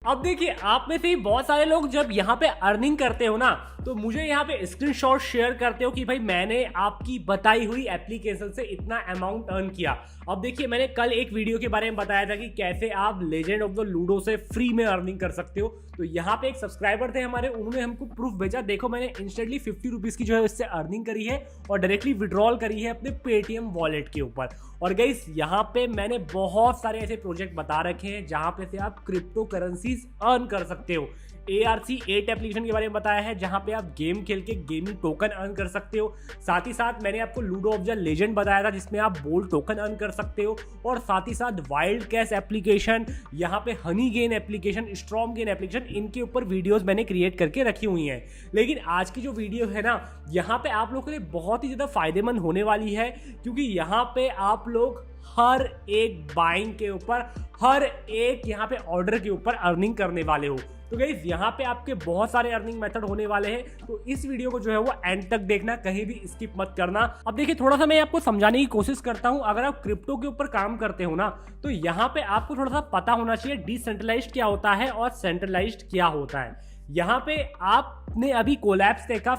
अब देखिए, आप में से ही बहुत सारे लोग जब यहाँ पे अर्निंग करते हो ना, तो मुझे यहाँ पे स्क्रीनशॉट शेयर करते हो कि भाई मैंने आपकी बताई हुई एप्लीकेशन से इतना अमाउंट अर्न किया। अब देखिए, मैंने कल एक वीडियो के बारे में बताया था कि कैसे आप लेजेंड ऑफ द लूडो से फ्री में अर्निंग कर सकते हो। तो यहाँ पे एक सब्सक्राइबर थे हमारे, उन्होंने हमको प्रूफ भेजा, देखो मैंने इंस्टेंटली 50 रुपीज़ की जो है इससे अर्निंग करी है और डायरेक्टली विड्रॉल करी है अपने पेटीएम वॉलेट के ऊपर। और गाइस, यहाँ पे मैंने बहुत सारे ऐसे प्रोजेक्ट बता रखे हैं जहाँ पे से आप क्रिप्टो करेंसीज अर्न कर सकते हो। ARC8 एप्लीकेशन के बारे में बताया है जहां पे आप गेम खेल के गेमिंग टोकन अर्न कर सकते हो। साथ ही साथ मैंने आपको लूडो ऑफ द लेजेंड बताया था जिसमें आप बोल्ड टोकन अर्न कर सकते हो। और साथ ही साथ वाइल्ड कैश एप्लीकेशन, यहाँ पे Honey gain application, storm gain application, इनके ऊपर वीडियोस मैंने क्रिएट करके रखी हुई हैं। लेकिन आज की जो वीडियो है ना, यहाँ पे आप लोगों के लिए बहुत ही ज़्यादा फायदेमंद होने वाली है, क्योंकि यहाँ पे आप लोग हर एक बाइंग के ऊपर, हर एक यहाँ पे ऑर्डर के ऊपर अर्निंग करने वाले हो। तो गाइस, यहाँ पे आपके बहुत सारे अर्निंग मेथड होने वाले हैं, तो इस वीडियो को जो है वो एंड तक देखना, कहीं भी स्किप मत करना। अब देखिए, थोड़ा सा मैं आपको समझाने की कोशिश करता हूँ। अगर आप क्रिप्टो के ऊपर काम करते हो ना, तो यहाँ पे आपको थोड़ा सा पता होना चाहिए डिसेंट्रलाइज्ड क्या होता है और सेंट्रलाइज्ड क्या होता है। यहाँ पे आपने अभी कोलैप्स देखा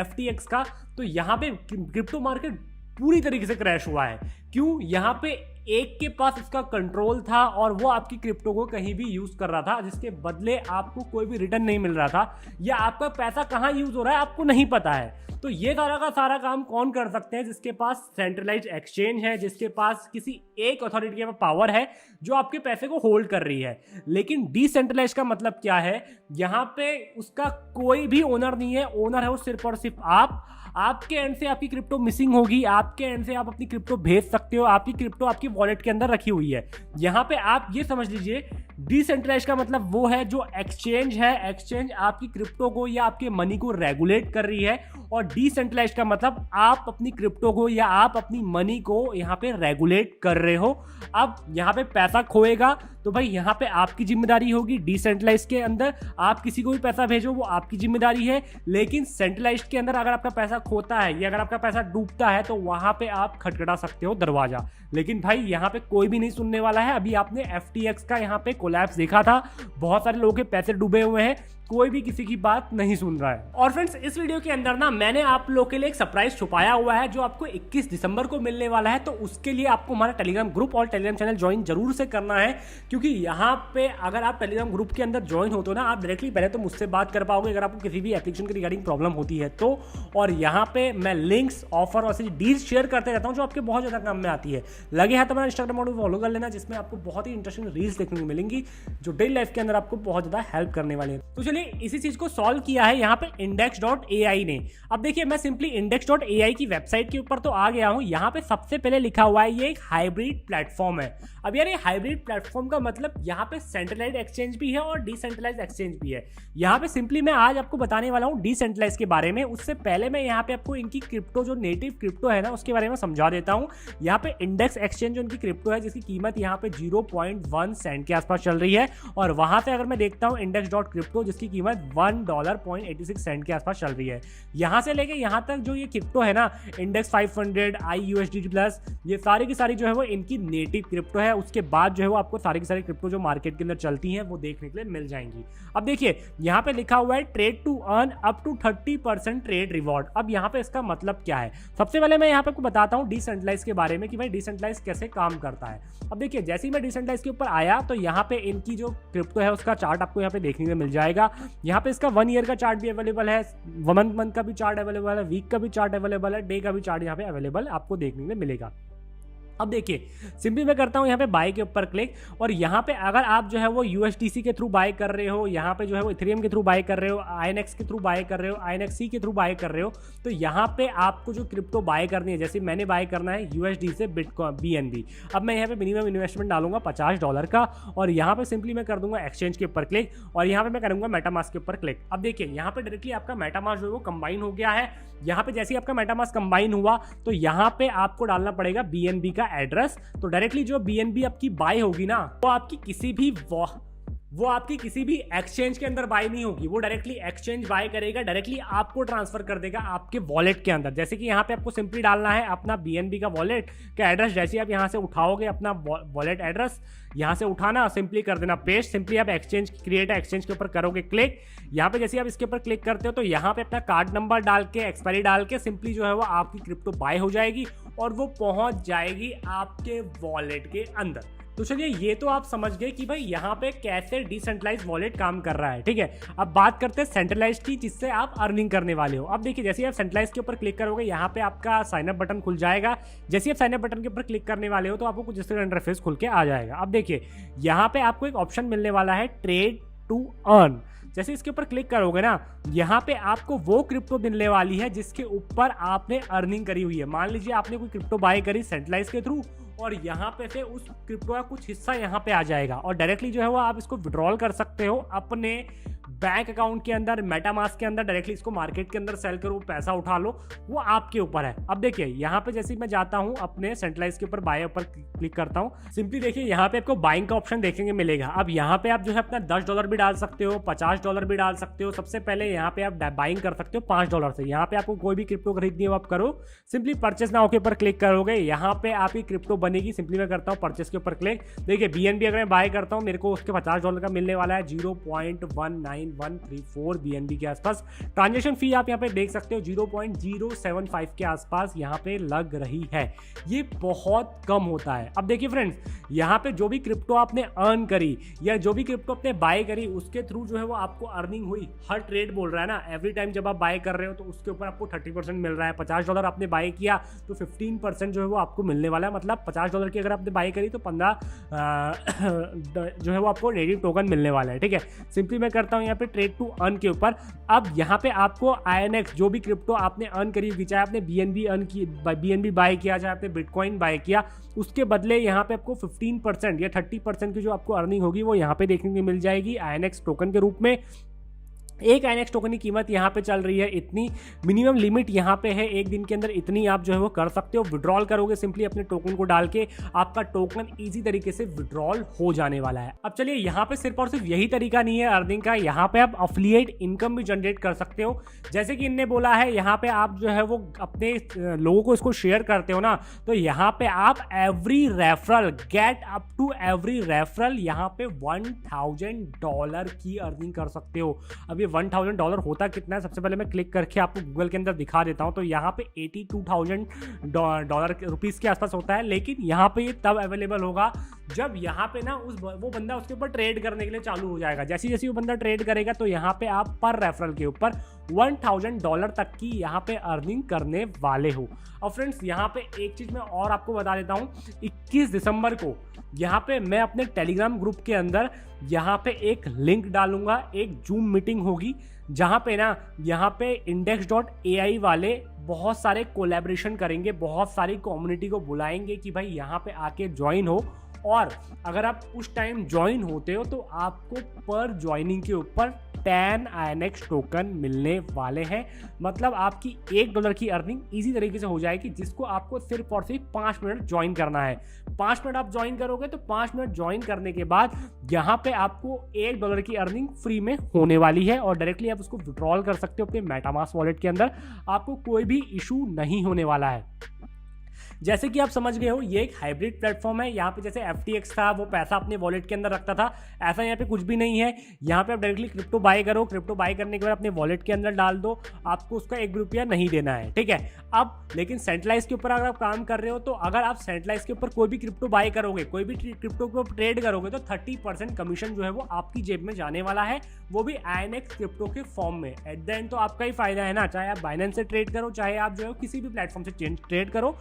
FTX का, तो यहाँ पे क्रिप्टो मार्केट पूरी तरीके से क्रैश हुआ है। क्यों? यहाँ पे एक के पास इसका कंट्रोल था और वो आपकी क्रिप्टो को कहीं भी यूज कर रहा था, जिसके बदले आपको कोई भी रिटर्न नहीं मिल रहा था, या आपका पैसा कहाँ यूज हो रहा है आपको नहीं पता है। तो ये सारा का सारा काम कौन कर सकते हैं? जिसके पास सेंट्रलाइज्ड एक्सचेंज है, जिसके पास किसी एक अथॉरिटी के पावर है जो आपके पैसे को होल्ड कर रही है। लेकिन डिसेंट्रलाइज का मतलब क्या है? यहाँ पे उसका कोई भी ओनर नहीं है, ओनर है वो सिर्फ और सिर्फ आप। आपके एंड से आपकी क्रिप्टो मिसिंग होगी, आपके एंड से आप अपनी क्रिप्टो भेज सकते हो, आपकी क्रिप्टो आपकी वॉलेट के अंदर रखी हुई है। यहाँ पे आप ये समझ लीजिए, डिसेंट्रलाइज का मतलब वो है जो एक्सचेंज है, एक्सचेंज आपकी क्रिप्टो को या आपके मनी को रेगुलेट कर रही है। और डिसेंट्रलाइज का मतलब आप अपनी क्रिप्टो को या आप अपनी मनी को यहाँ पे रेगुलेट कर रहे हो। अब यहाँ पे पैसा खोएगा तो भाई यहाँ पे आपकी जिम्मेदारी होगी। डिसेंट्रलाइज के अंदर आप किसी को भी पैसा भेजो, वो आपकी जिम्मेदारी है। लेकिन सेंट्रलाइज के अंदर अगर आपका पैसा खोता है या अगर आपका पैसा डूबता है, तो वहां पे आप खटखटा सकते हो दरवाजा। लेकिन भाई यहाँ पे कोई भी नहीं सुनने वाला है। अभी आपने FTX का यहाँ पे कोलैप्स देखा था, बहुत सारे लोगों के पैसे डूबे हुए हैं, कोई भी किसी की बात नहीं सुन रहा है। और फ्रेंड्स, इस वीडियो के अंदर ना मैंने आप लोगों के लिए एक सरप्राइज छुपाया हुआ है जो आपको 21 दिसंबर को मिलने वाला है। तो उसके लिए आपको हमारा टेलीग्राम ग्रुप और टेलीग्राम चैनल ज्वाइन जरूर से करना है, क्योंकि यहाँ पे अगर आप टेलीग्राम ग्रुप के अंदर ज्वाइन होते हो ना, आप डायरेक्टली पहले तो मुझसे बात कर पाओगे अगर आपको किसी भी एप्लीकेशन के रिगार्डिंग प्रॉब्लम होती है तो। और यहाँ पे मैं लिंक्स, ऑफर और डील्स शेयर करते रहता हूँ जो आपके बहुत ज्यादा काम में आती है। लगे है तो मेरा इंस्टाग्राम अकाउंट फॉलो कर लेना, जिसमें आपको बहुत ही इंटरेस्टिंग रील्स देखने को मिलेंगी जो डेली लाइफ के अंदर आपको बहुत ज्यादा हेल्प करने वाले हैं। तो चलिए, इसी चीज को सॉल्व किया है यहाँ पे index.ai ने। अब देखिए, मैं सिंपली index.ai की वेबसाइट के ऊपर तो आ गया हूँ। यहाँ पे सबसे पहले लिखा हुआ है ये एक हाइब्रिड प्लेटफॉर्म है। अब यार, ये हाइब्रिड प्लेटफॉर्म का मतलब यहाँ पे सेंट्रलाइज्ड एक्सचेंज भी है और डिसेंट्रलाइज्ड एक्सचेंज भी है। यहाँ पे सिंपली मैं आज आपको बताने वाला हूँ डिसेंट्रलाइज्ड के बारे में। उससे पहले मैं यहाँ पे आपको इनकी क्रिप्टो, जो नेटिव क्रिप्टो है ना, उसके बारे में समझा देता हूँ। यहाँ पे इंडेक्स एक्सचेंज जो उनकी क्रिप्टो है, जिसकी कीमत यहाँ पे 0.1 सेंट के आसपास चल रही है। और वहां से अगर मैं देखता हूँ index.crypto, जिसकी कीमत $1.86 के आसपास चल रही है। यहां से लेके यहां तक जो ये क्रिप्टो है ना, इंडेक्स 500, IUSD प्लस, ये सारी की सारी जो है वो इनकी नेटिव क्रिप्टो है। उसके बाद जो है वो आपको सारी की सारी क्रिप्टो जो मार्केट के अंदर चलती हैं वो देखने के लिए मिल जाएंगी। अब देखिए, यहाँ पे लिखा हुआ है trade to earn up to 30% trade reward. अब यहाँ पे इसका मतलब क्या है? सबसे पहले मैं यहाँ पे आपको बताता हूँ डिसेंट्रलाइज के बारे में कि भाई डिसेंट्रलाइज कैसे काम करता है। अब देखिए, जैसे ही मैं डिसेंट्रलाइज के ऊपर आया तो यहाँ पे इनकी जो क्रिप्टो है उसका चार्ट आपको यहाँ पे देखने को मिल जाएगा। यहाँ पे इसका 1 ईयर का चार्ट भी अवेलेबल है, मंथ का भी चार्ट अवेलेबल है, वीक का भी चार्ट अवेलेबल है, डे का भी चार्ट यहाँ पे अवेलेबल आपको देखने में मिलेगा। अब देखिए, सिंपली मैं करता हूं यहाँ पे बाय के ऊपर क्लिक, और यहाँ पे अगर आप जो है वो USDC के थ्रू बाय कर रहे हो, यहाँ पे जो है वो इथेरियम के थ्रू बाय कर रहे हो, INX के थ्रू बाय कर रहे हो, INXC के थ्रू बाय कर रहे हो, तो यहाँ पे आपको जो क्रिप्टो बाय करनी है, जैसे मैंने बाय करना है USD से बिटकॉइन BNB। अब मैं यहाँ पे मिनिमम इन्वेस्टमेंट डालूंगा $50 का, और यहाँ पे सिंपली मैं कर दूंगा एक्सचेंज के ऊपर क्लिक, और यहाँ पे मैं करूंगा मेटामास्क के ऊपर क्लिक। अब देखिए, यहाँ पे डायरेक्टली आपका मेटामास्क जो है वो कंबाइन हो गया है। यहाँ पे जैसे ही आपका मेटामास्क कंबाइन हुआ तो यहाँ पे आपको डालना पड़ेगा BNB का एड्रेस। तो डायरेक्टली जो BNB आपकी बाय होगी ना, वो आपकी किसी भी वो आपकी किसी भी एक्सचेंज के अंदर बाय नहीं होगी, वो डायरेक्टली एक्सचेंज बाय करेगा, डायरेक्टली आपको ट्रांसफर कर देगा आपके वॉलेट के अंदर। जैसे कि यहाँ पे आपको सिंपली डालना है अपना BNB का वॉलेट का एड्रेस। जैसे आप यहाँ से उठाओगे अपना वॉलेट एड्रेस, यहाँ से उठाना, सिंपली कर देना पेस्ट, सिंपली आप एक्सचेंज क्रिएट एक्सचेंज के ऊपर करोगे क्लिक। यहाँ पे जैसे आप इसके ऊपर क्लिक करते हो तो यहाँ पे अपना कार्ड नंबर डाल के, एक्सपायरी डाल के सिंपली जो है वो आपकी क्रिप्टो बाय हो जाएगी और वो पहुंच जाएगी आपके वॉलेट के अंदर। तो चलिए ये तो आप समझ गए कि भाई यहाँ पे कैसे डिसेंट्रलाइज वॉलेट काम कर रहा है, ठीक है। अब बात करते हैं सेंट्रलाइज की, जिससे आप अर्निंग करने वाले हो। अब देखिए जैसे आप सेंट्रलाइज के ऊपर क्लिक करोगे यहाँ पे आपका साइन अप बटन खुल जाएगा। जैसे आप साइन अप बटन के ऊपर क्लिक करने वाले हो तो आपको कुछ इस तरह इंटरफेस खुल के आ जाएगा। अब देखिए यहाँ पे आपको एक ऑप्शन मिलने वाला है ट्रेड टू अर्न। जैसे इसके ऊपर क्लिक करोगे ना, यहाँ पे आपको वो क्रिप्टो मिलने वाली है जिसके ऊपर आपने अर्निंग करी हुई है। मान लीजिए आपने कोई क्रिप्टो बाय करी सेंट्रलाइज के थ्रू और यहाँ पे से उस क्रिप्टो का कुछ हिस्सा यहाँ पे आ जाएगा और डायरेक्टली जो है वो आप इसको विड्रॉल कर सकते हो अपने बैंक अकाउंट के अंदर, मेटामास्क के अंदर। डायरेक्टली इसको मार्केट के अंदर सेल करो, पैसा उठा लो, वो आपके ऊपर है। अब देखिए यहाँ पे जैसे मैं जाता हूँ अपने सेंट्रलाइज के ऊपर बाय ऊपर क्लिक करता हूँ, सिंपली देखिए यहाँ पे आपको बाइंग का ऑप्शन देखेंगे मिलेगा। अब यहाँ पे आप जो है अपना $10 भी डाल सकते हो, $50 भी डाल सकते हो। सबसे पहले यहाँ पे आप बाइंग कर सकते हो $5 से। यहाँ पे आपको कोई भी क्रिप्टो खरीदनी हो आप करो, सिंपली परचेस नाउ के ऊपर क्लिक करोगे, यहाँ पे आपकी क्रिप्टो बनेगी। सिंपली मैं करता हूँ परचेस के ऊपर क्लिक। देखिए BNB अगर मैं बाय करता हूँ मेरे को उसके $50 का मिलने वाला है, 0.19134 BNB के आसपास। ट्रांजेक्शन फी आप यहाँ पे देख सकते हो 0.075 के आसपास यहाँ पे लग रही है। ये बहुत कम होता है। अब देखिए फ्रेंड्स, यहाँ पे जो भी क्रिप्टो आपने अर्न करी या जो भी क्रिप्टो आपने बाय करी उसके थ्रू जो है वो आपको अर्निंग हुई। हर ट्रेड बोल रहा है ना, एवरी टाइम जब आप बाय कर रहे हो तो उसके ऊपर आपको 30% मिल रहा है। $50 आपने बाय किया तो 15% जो है वो आपको मिलने वाला है। मतलब $50 की अगर आपने बाय करी तो 15 जो है वो आपको रेडिट टोकन मिलने वाला है, ठीक है। सिंपली मैं करता हूँ यहाँ पे ट्रेड टू अर्न के ऊपर। अब यहाँ पे आपको INX जो भी क्रिप्टो आपने अर्न करी होगी, चाहे आपने BNB अर्न की, BNB बाय किया, चाहे आपने बिटकॉइन बाय किया, उसके बदले यहाँ पे आपको 15% या 30% की जो आपको अर्निंग होगी वो यहाँ पे देखने को मिल जाएगी INX टोकन के रूप में। एक INX टोकन की कीमत यहाँ पे चल रही है इतनी, मिनिमम लिमिट यहाँ पे है एक दिन के अंदर इतनी आप जो है वो कर सकते हो। विड्रॉल करोगे सिंपली अपने टोकन को डाल के, आपका टोकन इजी तरीके से विड्रॉल हो जाने वाला है। अब चलिए यहाँ पे सिर्फ और सिर्फ यही तरीका नहीं है अर्निंग का, यहाँ पे आप अफिलिएट इनकम भी जनरेट कर सकते हो। जैसे कि इनने बोला है यहाँ पे आप जो है वो अपने लोगों को इसको शेयर करते हो ना, तो यहाँ पे आप every referral get up to every referral यहाँ पे $1000 की अर्निंग कर सकते हो। अब ये $1000 होता कितना है, सबसे पहले मैं क्लिक करके आपको गूगल के अंदर दिखा देता हूं। तो यहाँ पे $82,000 रुपीस के आसपास होता है, लेकिन यहाँ पे ये तब अवेलेबल होगा जब यहाँ पे ना वो बंदा उसके ऊपर ट्रेड करने के लिए चालू हो जाएगा। जैसे जैसे वो बंदा ट्रेड करेगा तो यहाँ पे आप पर रेफरल के ऊपर $1000 तक की यहाँ पे अर्निंग करने वाले हो। और फ्रेंड्स यहाँ पे एक चीज मैं और आपको बता देता हूँ, 21 दिसंबर को यहाँ पे मैं अपने टेलीग्राम ग्रुप के अंदर यहाँ पे एक लिंक डालूंगा, एक जूम मीटिंग होगी जहाँ पे ना यहाँ पे index.ai वाले बहुत सारे कोलैबोरेशन करेंगे, बहुत सारी कम्युनिटी को बुलाएंगे कि भाई यहाँ पे आके ज्वाइन हो। और अगर आप उस टाइम ज्वाइन होते हो तो आपको पर ज्वाइनिंग के ऊपर 10 INX टोकन मिलने वाले हैं। मतलब आपकी $1 की अर्निंग इजी तरीके से हो जाएगी, जिसको आपको सिर्फ और सिर्फ 5 मिनट ज्वाइन करना है। 5 मिनट आप ज्वाइन करोगे तो 5 मिनट ज्वाइन करने के बाद यहाँ पे आपको $1 की अर्निंग फ्री में होने वाली है और डायरेक्टली आप उसको विड्रॉल कर सकते हो अपने मेटामास्क वॉलेट के अंदर। आपको कोई भी इशू नहीं होने वाला है। जैसे कि आप समझ गए हो, ये एक हाइब्रिड प्लेटफॉर्म है। यहाँ पे जैसे FTX था, वो पैसा अपने वॉलेट के अंदर रखता था, ऐसा यहाँ पे कुछ भी नहीं है। यहाँ पे आप डायरेक्टली क्रिप्टो बाय करो, क्रिप्टो बाय करने के बाद अपने वॉलेट के अंदर डाल दो, आपको उसका ₹1 नहीं देना है, ठीक है। अब लेकिन सेंट्रलाइज के ऊपर अगर आप काम कर रहे हो तो अगर आप सेंट्रलाइज के ऊपर कोई भी क्रिप्टो बाय करोगे, कोई भी क्रिप्टो को ट्रेड करोगे तो 30% कमीशन जो है वो आपकी जेब में जाने वाला है, वो भी INX क्रिप्टो के फॉर्म में। एट द एंड तो आपका ही फायदा है ना, चाहे आप बाइनेंस से ट्रेड करो, चाहे आप जो है किसी भी प्लेटफॉर्म से ट्रेड करो,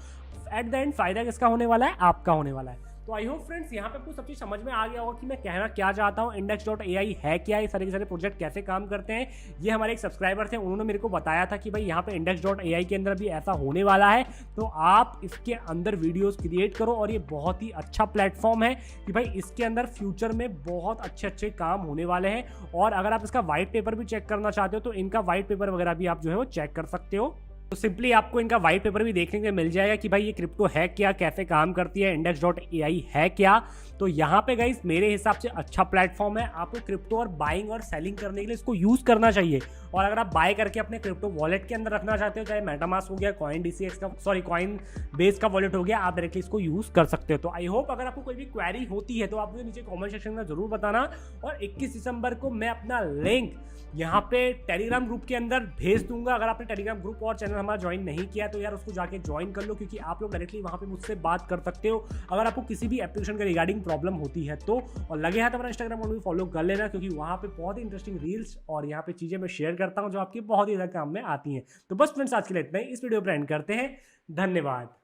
एट द एंड फायदा किसका होने वाला है, आपका होने वाला है। तो आई होप फ्रेंड्स यहाँ पे आपको सब चीज समझ में आ गया होगा कि मैं कहना क्या चाहता हूँ। index.ai है क्या, ये सारे के सारे प्रोजेक्ट कैसे काम करते हैं। ये हमारे एक सब्सक्राइबर थे, उन्होंने मेरे को बताया था कि भाई यहाँ पे index.ai के अंदर भी ऐसा होने वाला है, तो आप इसके अंदर वीडियोस क्रिएट करो। और ये बहुत ही अच्छा प्लेटफॉर्म है कि भाई इसके अंदर फ्यूचर में बहुत अच्छे अच्छे काम होने वाले हैं। और अगर आप इसका व्हाइट पेपर भी चेक करना चाहते हो तो इनका व्हाइट पेपर वगैरह भी आप जो है वो चेक कर सकते हो। तो सिंपली आपको इनका व्हाइट पेपर भी देखने को मिल जाएगा कि भाई ये क्रिप्टो है क्या, कैसे काम करती है, index.ai है क्या। तो यहाँ पे गाइस मेरे हिसाब से अच्छा प्लेटफॉर्म है, आपको क्रिप्टो और बाइंग और सेलिंग करने के लिए इसको यूज़ करना चाहिए। और अगर आप बाय करके अपने क्रिप्टो वॉलेट के अंदर रखना चाहते हो, चाहे मेटामास्क हो गया, कॉइन बेस का वॉलेट हो गया, आप डायरेक्टली इसको यूज़ कर सकते हो। तो आई होप अगर आपको कोई भी क्वेरी होती है तो आप मुझे नीचे कॉमेंट सेक्शन में जरूर बताना। और 21 दिसंबर को मैं अपना लिंक यहाँ पे टेलीग्राम ग्रुप के अंदर भेज दूंगा। अगर आपने टेलीग्राम ग्रुप और चैनल हमारा ज्वाइन नहीं किया तो यार उसको जाके ज्वाइन कर लो, क्योंकि आप लोग डायरेक्टली वहाँ पे मुझसे बात कर सकते हो अगर आपको किसी भी एप्लीकेशन के रिगार्डिंग प्रॉब्लम होती है तो। और लगे हाथ अपना इंस्टाग्राम अकाउंट भी फॉलो कर लेना, क्योंकि वहाँ पे बहुत ही इंटरेस्टिंग रील्स और यहाँ पे चीज़ें मैं शेयर करता हूँ जो आपके बहुत ही ज़्यादा काम में आती हैं। तो बस फ्रेंड्स आज के लिए इतना ही, इस वीडियो पर एंड करते हैं। धन्यवाद।